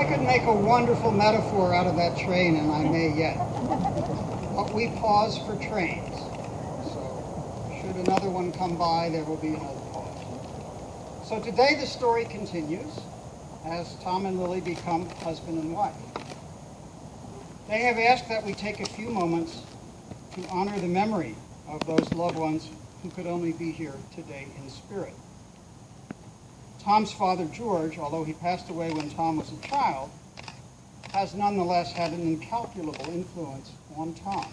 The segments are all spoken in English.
I could make a wonderful metaphor out of that train, and I may yet. But we pause for trains. So should another one come by, there will be another pause. So today the story continues as Tom and Lily become husband and wife. They have asked that we take a few moments to honor the memory of those loved ones who could only be here today in spirit. Tom's father, George, although he passed away when Tom was a child, has nonetheless had an incalculable influence on Tom,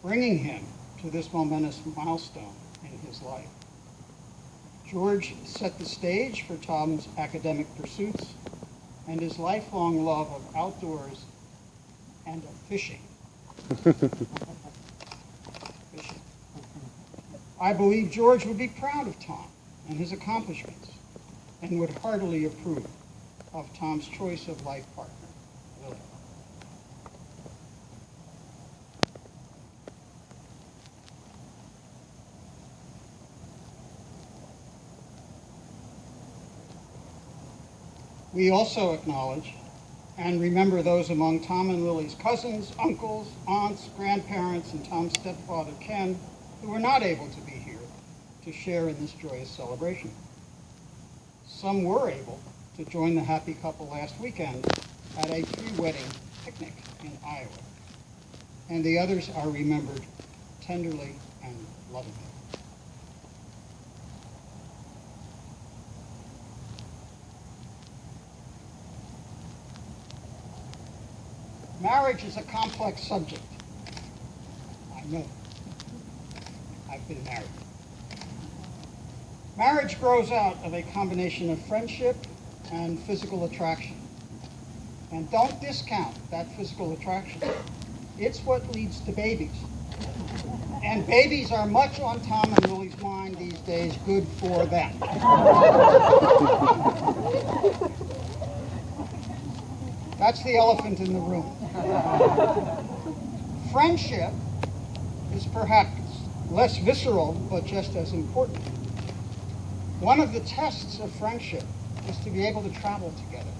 bringing him to this momentous milestone in his life. George set the stage for Tom's academic pursuits and his lifelong love of outdoors and of fishing. Fishing. I believe George would be proud of Tom and his accomplishments, and would heartily approve of Tom's choice of life partner, Lily. We also acknowledge and remember those among Tom and Lily's cousins, uncles, aunts, grandparents, and Tom's stepfather, Ken, who were not able to be here to share in this joyous celebration. Some were able to join the happy couple last weekend at a pre-wedding picnic in Iowa, and the others are remembered tenderly and lovingly. Marriage is a complex subject. I know. I've been married. Marriage grows out of a combination of friendship and physical attraction. And don't discount that physical attraction. It's what leads to babies. And babies are much on Tom and Lily's mind these days. Good for them. That's the elephant in the room. Friendship is perhaps less visceral, but just as important. One of the tests of friendship is to be able to travel together.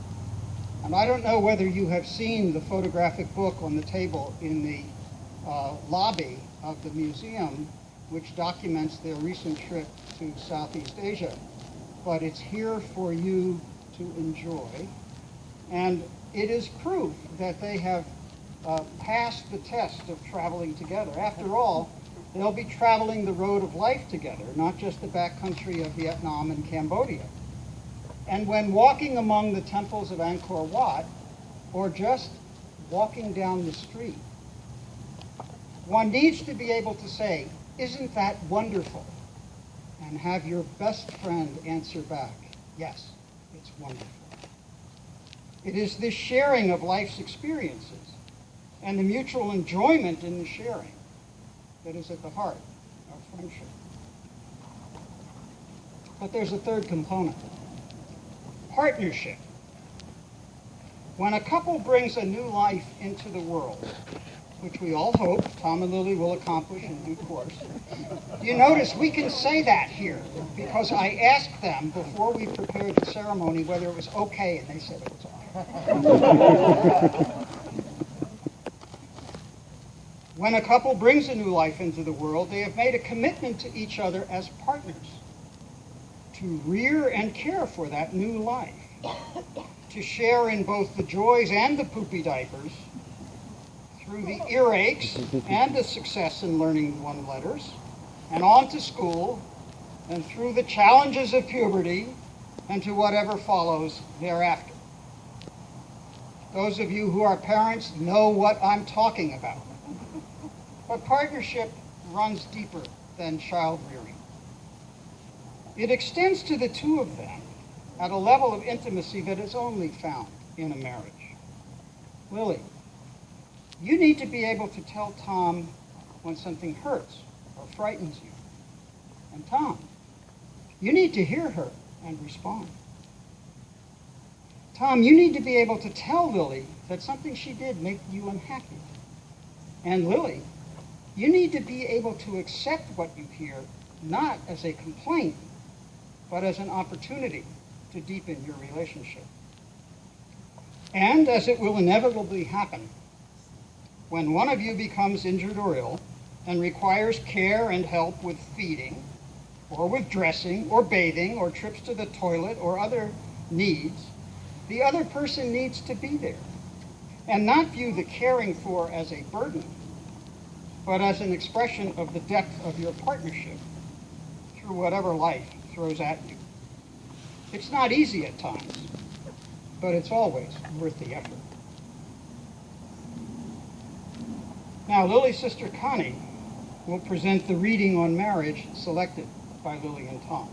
And I don't know whether you have seen the photographic book on the table in the lobby of the museum, which documents their recent trip to Southeast Asia. But it's here for you to enjoy. And it is proof that they have passed the test of traveling together. After all, they'll be traveling the road of life together, not just the backcountry of Vietnam and Cambodia. And when walking among the temples of Angkor Wat, or just walking down the street, one needs to be able to say, "Isn't that wonderful?" and have your best friend answer back, "Yes, it's wonderful." It is this sharing of life's experiences and the mutual enjoyment in the sharing that is at the heart of friendship. But there's a third component: partnership. When a couple brings a new life into the world, which we all hope Tom and Lily will accomplish in due course, you notice we can say that here because I asked them before we prepared the ceremony whether it was okay, and they said it was okay. When a couple brings a new life into the world, they have made a commitment to each other as partners to rear and care for that new life, to share in both the joys and the poopy diapers, through the earaches and the success in learning one letters, and on to school, and through the challenges of puberty, and to whatever follows thereafter. Those of you who are parents know what I'm talking about. But partnership runs deeper than child rearing. It extends to the two of them at a level of intimacy that is only found in a marriage. Lily, you need to be able to tell Tom when something hurts or frightens you. And Tom, you need to hear her and respond. Tom, you need to be able to tell Lily that something she did make you unhappy. And Lily, you need to be able to accept what you hear, not as a complaint, but as an opportunity to deepen your relationship. And as it will inevitably happen, when one of you becomes injured or ill and requires care and help with feeding, or with dressing, or bathing, or trips to the toilet, or other needs, the other person needs to be there and not view the caring for as a burden, but as an expression of the depth of your partnership through whatever life throws at you. It's not easy at times, but it's always worth the effort. Now, Lily's sister Connie will present the reading on marriage selected by Lily and Tom.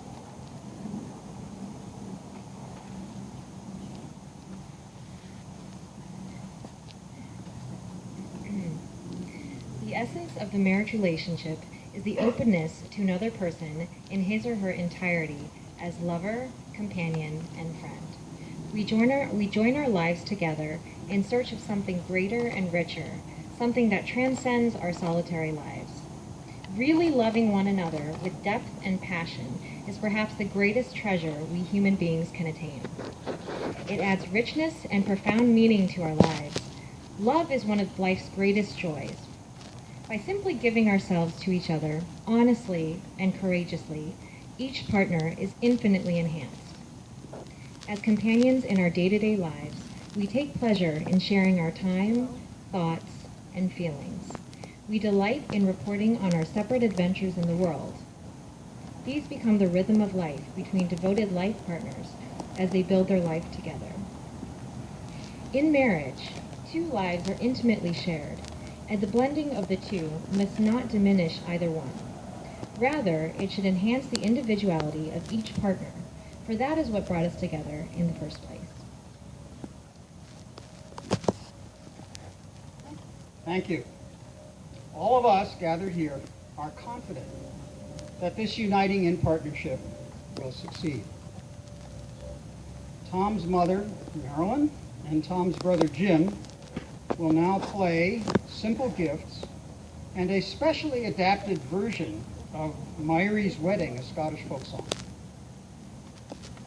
The essence of the marriage relationship is the openness to another person in his or her entirety as lover, companion, and friend. We join our lives together in search of something greater and richer, something that transcends our solitary lives. Really loving one another with depth and passion is perhaps the greatest treasure we human beings can attain. It adds richness and profound meaning to our lives. Love is one of life's greatest joys. By simply giving ourselves to each other, honestly and courageously, each partner is infinitely enhanced. As companions in our day-to-day lives, we take pleasure in sharing our time, thoughts, and feelings. We delight in reporting on our separate adventures in the world. These become the rhythm of life between devoted life partners as they build their life together. In marriage, two lives are intimately shared, and the blending of the two must not diminish either one. Rather, it should enhance the individuality of each partner, for that is what brought us together in the first place. Thank you. All of us gathered here are confident that this uniting in partnership will succeed. Tom's mother, Marilyn, and Tom's brother, Jim, will now play Simple Gifts and a specially adapted version of Mairy's Wedding, a Scottish folk song.